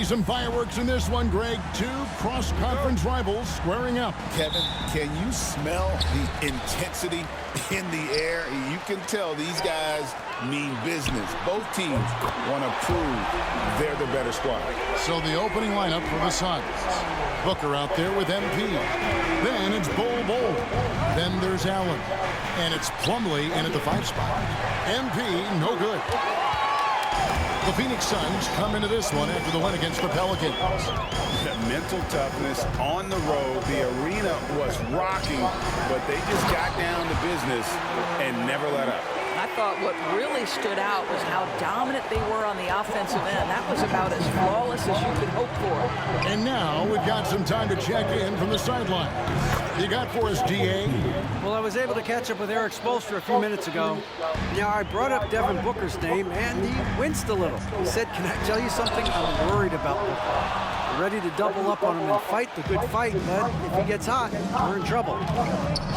some fireworks in this one, Greg. Two cross-conference rivals squaring up. Kevin, can you smell the intensity in the air? You can tell these guys mean business. Both teams want to prove they're the better squad. So the opening lineup for the Suns. Booker out there with MP. Then it's Bol. Then there's Allen. And it's Plumlee in at the 5 spot. MP, no good. The Phoenix Suns come into this one after the win against the Pelicans. Mental toughness on the road. The arena was rocking, but they just got down to business and never let up. I thought what really stood out was how dominant they were on the offensive end. That was about as flawless as you could hope for. And now we've got some time to check in from the sideline. You got for us, DA? Well, I was able to catch up with Eric Spoelstra a few minutes ago. Now, I brought up Devin Booker's name, and he winced a little. He said, "Can I tell you something? I'm worried about Booker. Ready to double up on him and fight the good fight, but if he gets hot, we're in trouble."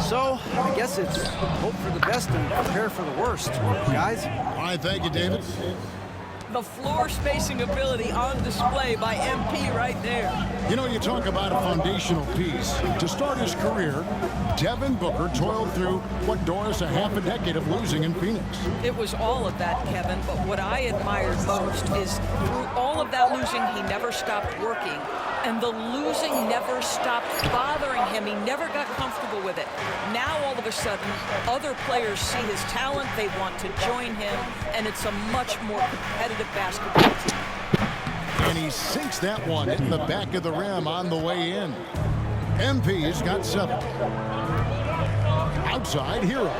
So, I guess it's hope for the best and prepare for the worst, guys. All right, thank you, David. The floor spacing ability on display by MP right there. You know, you talk about a foundational piece. To start his career, Devin Booker toiled through, what, Doris, a half a decade of losing in Phoenix. It was all of that, Kevin, but what I admired most is through all of that losing, he never stopped working. And the losing never stopped bothering him. He never got comfortable with it. Now, all of a sudden, other players see his talent, they want to join him, and it's a much more competitive basketball team. And he sinks that one in the back of the rim on the way in. MP's got 7. Outside, Hero.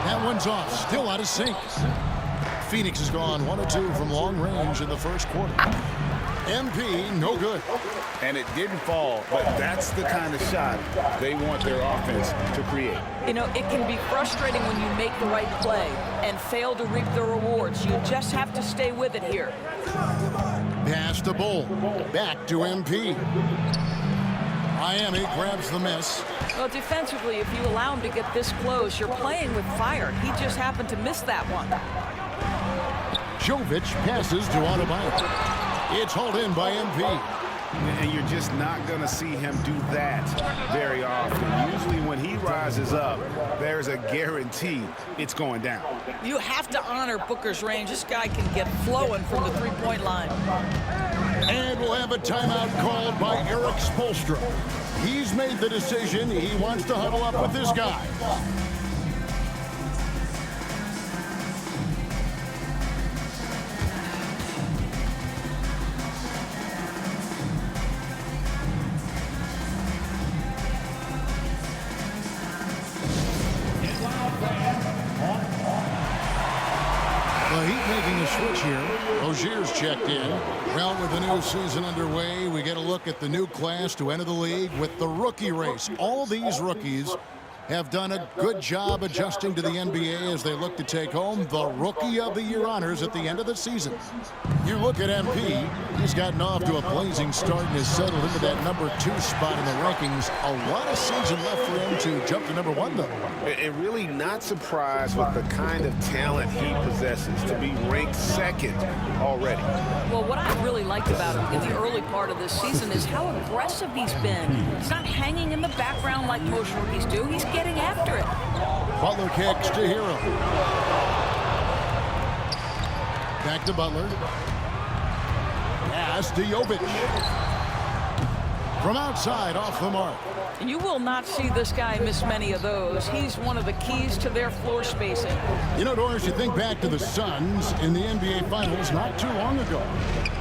That one's off, still out of sync. Phoenix has gone 1 of 2 from long range in the first quarter. MP, no good. And it didn't fall, but that's the kind of shot they want their offense to create. You know, it can be frustrating when you make the right play and fail to reap the rewards. You just have to stay with it here. Pass to Bol. Back to MP. Miami grabs the miss. Well, defensively, if you allow him to get this close, you're playing with fire. He just happened to miss that one. Jovic passes to Adebayo. It's hauled in by MP. And you're just not going to see him do that very often. Usually when he rises up, there's a guarantee it's going down. You have to honor Booker's range. This guy can get flowing from the three-point line. And we'll have a timeout called by Eric Spoelstra. He's made the decision. He wants to huddle up with this guy. The Heat making a switch here. Rozier's checked in. Well, with the new season underway, we get a look at the new class to enter the league with the rookie race. All these rookies have done a good job adjusting to the NBA as they look to take home the Rookie of the Year honors at the end of the season. You look at MP, he's gotten off to a blazing start and has settled into that number 2 spot in the rankings. A lot of season left for him to jump to number 1, though. And really not surprised with the kind of talent he possesses to be ranked 2nd already. Well, what I really liked about him in the early part of this season is how aggressive he's been. He's not hanging in the background like most rookies do. He's getting after it. Butler kicks to Hero. Back to Butler. Pass to Jovic. From outside, off the mark. You will not see this guy miss many of those. He's one of the keys to their floor spacing. You know, Doris, you think back to the Suns in the NBA Finals not too long ago.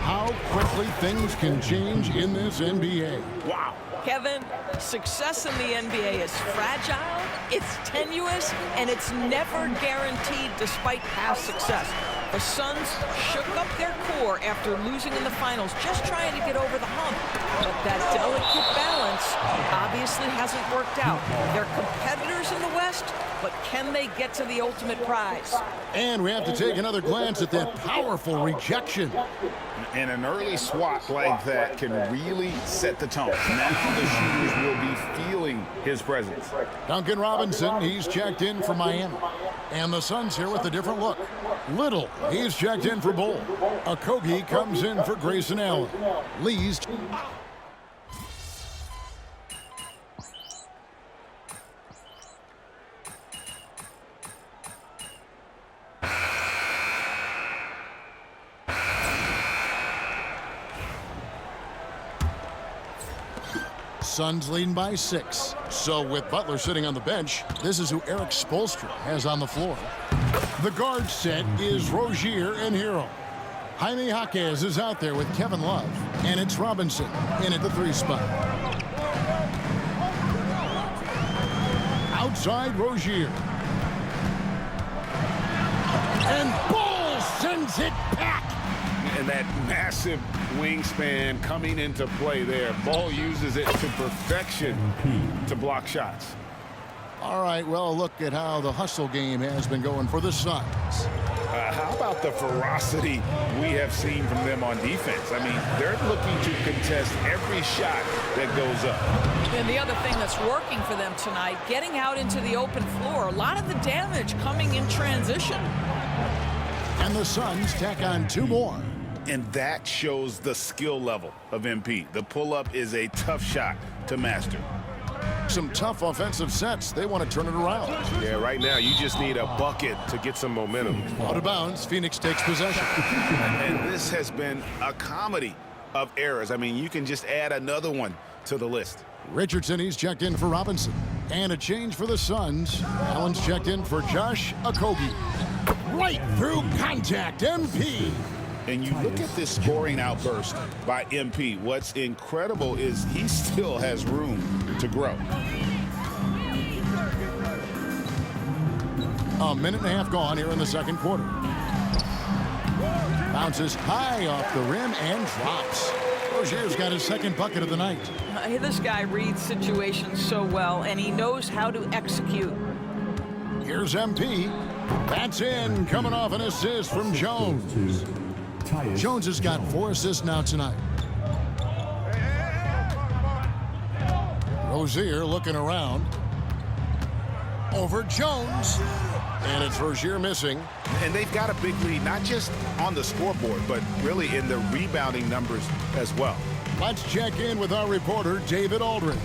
How quickly things can change in this NBA. Wow. Kevin, success in the NBA is fragile, it's tenuous, and it's never guaranteed despite past success. The Suns shook up their core after losing in the finals, just trying to get over the hump. But that delicate balance obviously hasn't worked out. They're competitors in the West, but can they get to the ultimate prize? And we have to take another glance at that powerful rejection. And an early swat like that can really set the tone. Now the shooters will be feeling his presence. Duncan Robinson, he's checked in for Miami. And the Suns here with a different look. Little, he's checked in for Bol. Okogie comes in for Grayson Allen. Lee's. Suns leading by 6. So with Butler sitting on the bench, this is who Eric Spoelstra has on the floor. The guard set is Rozier and Hero. Jaime Jaquez is out there with Kevin Love, and it's Robinson in at the 3 spot. Outside Rozier. And Ball sends it back. And that massive wingspan coming into play there. Ball uses it to perfection to block shots. All right, well, look at how the hustle game has been going for the Suns. How about the ferocity we have seen from them on defense? I mean, they're looking to contest every shot that goes up. And the other thing that's working for them tonight, getting out into the open floor. A lot of the damage coming in transition. And the Suns tack on 2 more. And that shows the skill level of MP. The pull-up is a tough shot to master. Some tough offensive sets. They want to turn it around. Yeah, right now you just need a bucket to get some momentum. Out of bounds, Phoenix takes possession. And this has been a comedy of errors. I mean, you can just add another one to the list. Richardson, he's checked in for Robinson. And a change for the Suns. Allen's checked in for Josh Okogie. Right through contact, MP. And you look at this scoring outburst by MP. What's incredible is he still has room to grow. A minute and a half gone here in the second quarter. Bounces high off the rim and drops. Rozier's got his second bucket of the night. This guy reads situations so well, and he knows how to execute. Here's MP. That's in, coming off an assist from Jones. Jones has got 4 assists now tonight. Rozier looking around. Over Jones. And it's Rozier missing. And they've got a big lead, not just on the scoreboard, but really in the rebounding numbers as well. Let's check in with our reporter, David Aldridge.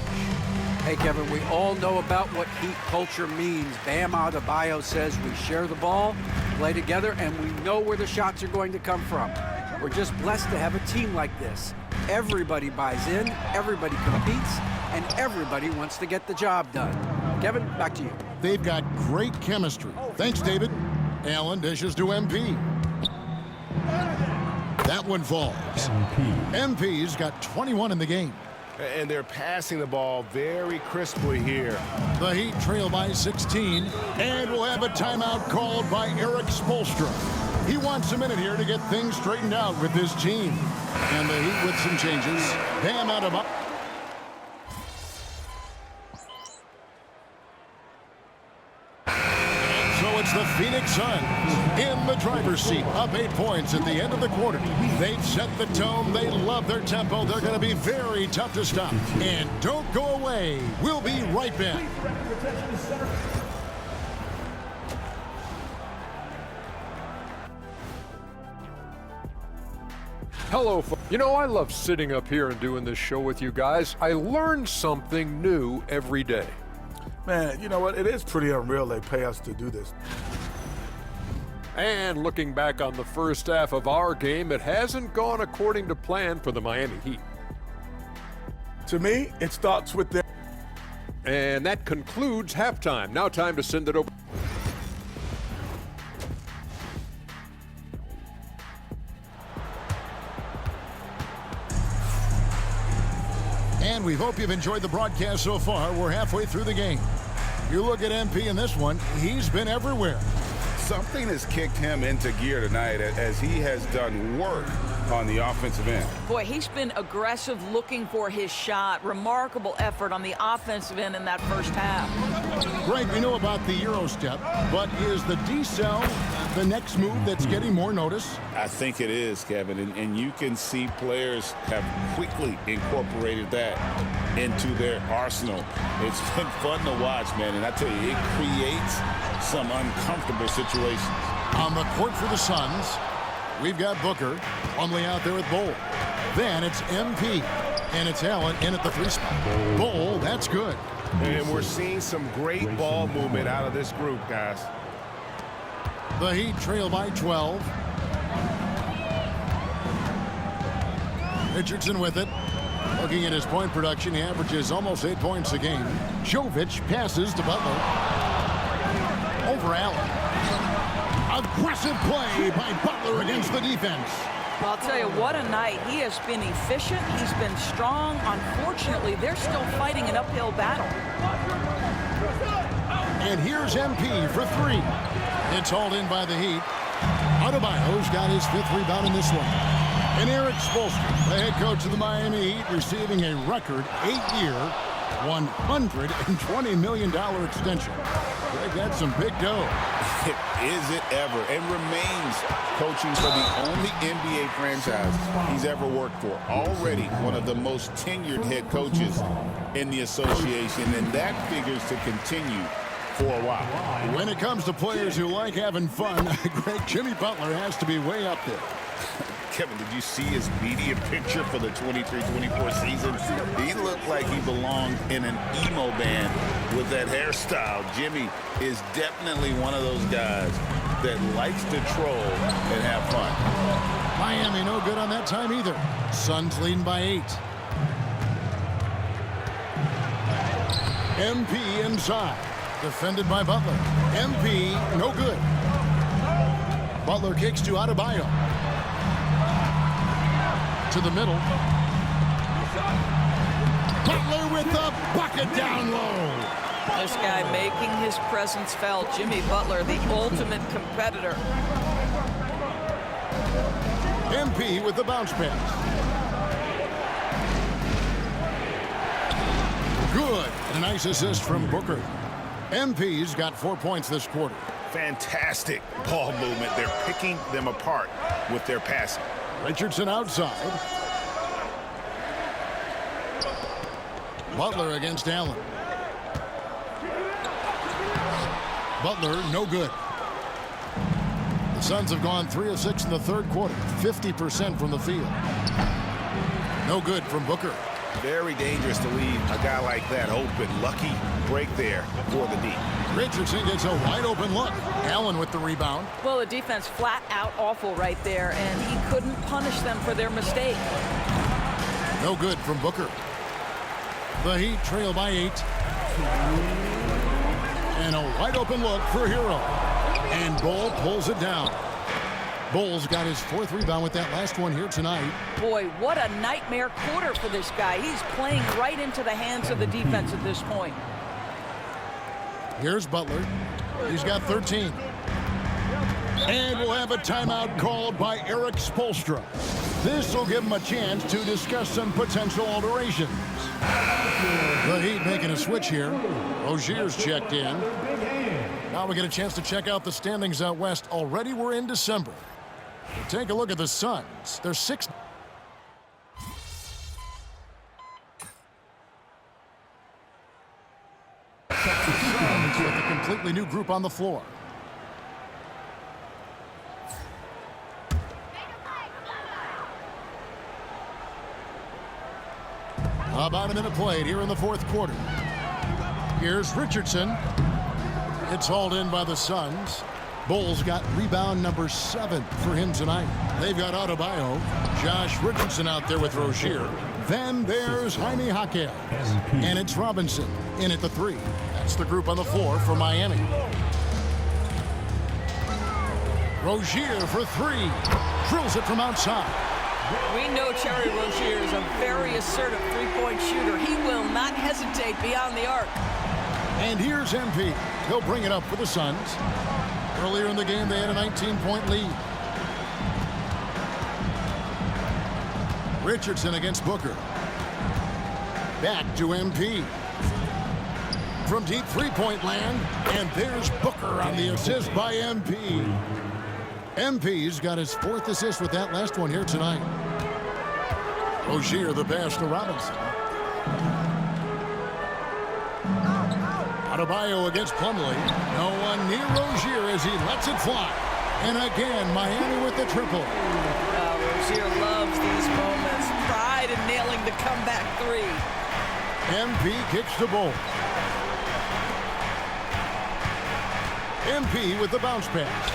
Hey, Kevin, we all know about what Heat culture means. Bam Adebayo says we share the ball, play together, and we know where the shots are going to come from. We're just blessed to have a team like this. Everybody buys in, everybody competes, and everybody wants to get the job done. Kevin, back to you. They've got great chemistry. Thanks, David. Allen dishes to MP. That one falls. MP's got 21 in the game. And they're passing the ball very crisply here. The Heat trail by 16, and we'll have a timeout called by Eric Spoelstra. He wants a minute here to get things straightened out with his team. And the Heat with some changes. Bam Adebayo. It's the Phoenix Suns in the driver's seat, up 8 points at the end of the quarter. They've set the tone. They love their tempo. They're going to be very tough to stop. And don't go away. We'll be right back. Hello, you know, I love sitting up here and doing this show with you guys. I learn something new every day. Man, you know what? It is pretty unreal they pay us to do this. And looking back on the first half of our game, it hasn't gone according to plan for the Miami Heat. To me, it starts with their... And that concludes halftime. Now time to send it over. And we hope you've enjoyed the broadcast so far. We're halfway through the game. You look at MP in this one, he's been everywhere. Something has kicked him into gear tonight as he has done work on the offensive end. Boy, he's been aggressive looking for his shot. Remarkable effort on the offensive end in that first half. Greg, we know about the Euro step, but is the decel the next move that's getting more notice? I think it is, Kevin, and you can see players have quickly incorporated that into their arsenal. It's been fun to watch, man, and I tell you, it creates some uncomfortable situations. On the court for the Suns, We've got Booker. Plumlee out there with Bull. Then it's MP. And it's Allen in at the 3 spot. Bull, that's good. And we're seeing some great ball movement out of this group, guys. The Heat trail by 12. Richardson with it. Looking at his point production, he averages almost 8 points a game. Jovic passes to Butler. Over Allen. Aggressive play by Butler against the defense. I'll tell you, what a night. He has been efficient. He's been strong. Unfortunately, they're still fighting an uphill battle. And here's MP for 3. It's hauled in by the Heat. Adebayo's got his 5th rebound in this one. And Eric Spoelstra, the head coach of the Miami Heat, receiving a record 8-year, $120 million extension. Greg, that's some big dough. Is it ever, and remains coaching for the only NBA franchise he's ever worked for. Already one of the most tenured head coaches in the association, and that figures to continue for a while. When it comes to players who like having fun, Greg, Jimmy Butler has to be way up there. Kevin, did you see his media picture for the 23-24 season? He looked like he belonged in an emo band with that hairstyle. Jimmy is definitely one of those guys that likes to troll and have fun. Miami no good on that time either. Suns leading by 8. MP inside. Defended by Butler. MP no good. Butler kicks to Adebayo. To the middle. Butler with the bucket down low. This guy making his presence felt. Jimmy Butler, the ultimate competitor. MP with the bounce pass. Good. A nice assist from Booker. MP's got 4 points this quarter. Fantastic ball movement. They're picking them apart with their passing. Richardson outside. Butler against Allen. Butler, no good. The Suns have gone 3 of 6 in the 3rd quarter. 50% from the field. No good from Booker. Very dangerous to leave a guy like that open. Lucky break there for the D. Richardson gets a wide open look. Allen with the rebound. Well, the defense flat out awful right there, and he couldn't punish them for their mistake. No good from Booker. The Heat trail by 8. And a wide open look for Hero. And Bull pulls it down. Bull's got his 4th rebound with that last one here tonight. Boy, what a nightmare quarter for this guy. He's playing right into the hands of the defense at this point. Here's Butler. He's got 13. And we'll have a timeout called by Eric Spoelstra. This will give him a chance to discuss some potential alterations. The Heat making a switch here. Rozier's checked in. Now we get a chance to check out the standings out west. Already we're in December. Take a look at the Suns. They're 6. Suns with a completely new group on the floor. About a minute played here in the 4th quarter. Here's Richardson. It's hauled in by the Suns. Bulls got rebound number 7 for him tonight. They've got Adebayo. Josh Richardson out there with Rozier. Then there's Jaime Jaquez. And it's Robinson in at the 3. That's the group on the floor for Miami. Rozier for 3. Drills it from outside. We know Terry Rozier is a very assertive three-point shooter. He will not hesitate beyond the arc. And here's MP. He'll bring it up for the Suns. Earlier in the game, they had a 19-point lead. Richardson against Booker. Back to MP. From deep three-point land, and there's Booker on the assist by MP. MP's got his 4th assist with that last one here tonight. Rozier the pass to Robinson. Adebayo against Plumlee. No one near Rozier as he lets it fly. And again, Miami with the triple. Rozier loves these moments. Pride in nailing the comeback three. MP kicks the ball. MP with the bounce pass.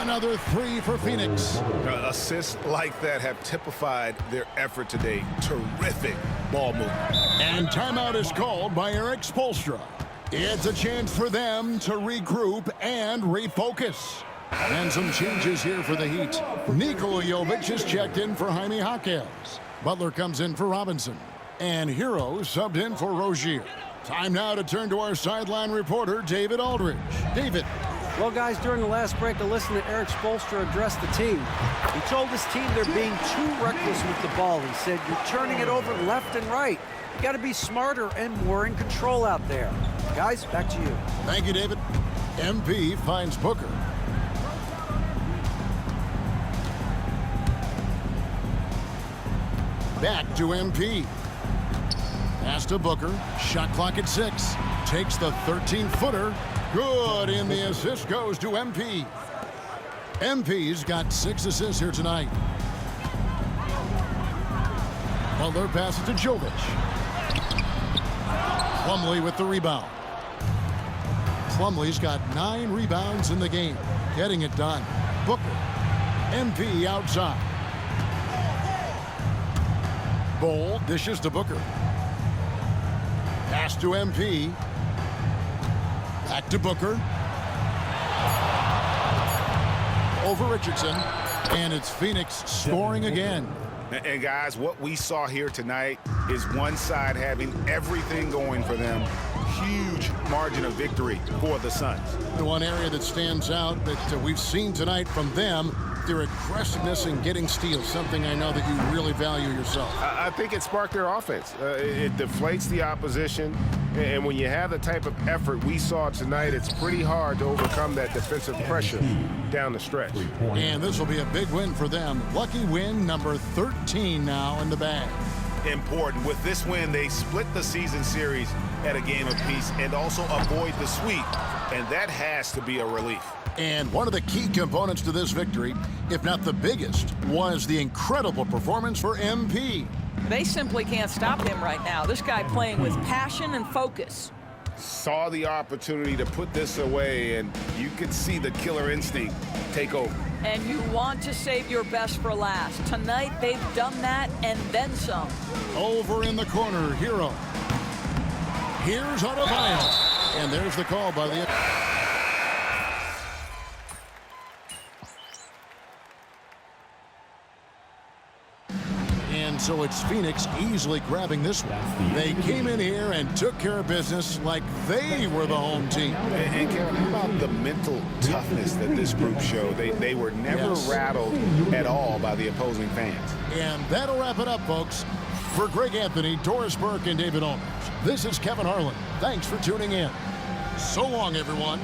Another three for Phoenix. Assists like that have typified their effort today. Terrific ball movement. And timeout is called by Eric Spoelstra. It's a chance for them to regroup and refocus. And some changes here for the Heat. Nikola Jovic is checked in for Jaime Jaquez. Butler comes in for Robinson. And Hero subbed in for Rozier. Time now to turn to our sideline reporter, David Aldridge. David. Well, guys, during the last break, I listened to Eric Spoelstra address the team. He told his team they're being too reckless with the ball. He said, you're turning it over left and right. You got to be smarter and more in control out there. Guys, back to you. Thank you, David. MP finds Booker. Back to MP. Pass to Booker. Shot clock at 6. Takes the 13-footer. Good, and the assist goes to MP. MP's got 6 assists here tonight. Butler passes to Jovic. Plumlee with the rebound. Plumlee's got 9 rebounds in the game. Getting it done. Booker. MP outside. Bol dishes to Booker. Pass to MP. Back to Booker. Over Richardson. And it's Phoenix scoring again. And guys, what we saw here tonight is one side having everything going for them. Huge margin of victory for the Suns. The one area that stands out that we've seen tonight from them, their aggressiveness in getting steals, something I know that you really value yourself. I think it sparked their offense. It deflates the opposition, and when you have the type of effort we saw tonight, it's pretty hard to overcome that defensive pressure down the stretch. And this will be a big win for them. Lucky win number 13 now in the bag. Important. With this win, they split the season series at a game apiece and also avoid the sweep, and that has to be a relief. And one of the key components to this victory, if not the biggest, was the incredible performance for MP. They simply can't stop him right now. This guy playing with passion and focus. Saw the opportunity to put this away, and you could see the killer instinct take over. And you want to save your best for last. Tonight, they've done that and then some. Over in the corner, Hero. Here's Adebayo. And there's the call by the... And so it's Phoenix easily grabbing this one. They came in here and took care of business like they were the home team. And Kevin, how about the mental toughness that this group showed? They were never rattled at all by the opposing fans. And that'll wrap it up, folks. For Greg Anthony, Doris Burke, and David Aldridge, this is Kevin Harlan. Thanks for tuning in. So long, everyone.